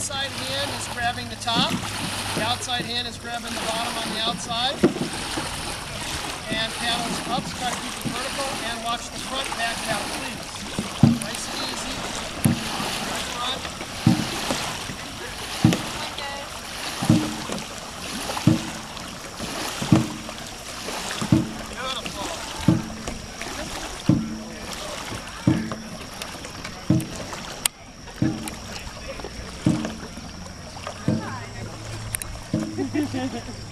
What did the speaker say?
inside hand is grabbing the top. The outside hand is grabbing the bottom on the outside. And paddles up, try to keep it vertical, and watch the front back paddle, please. Nice and easy. Right front. Beautiful.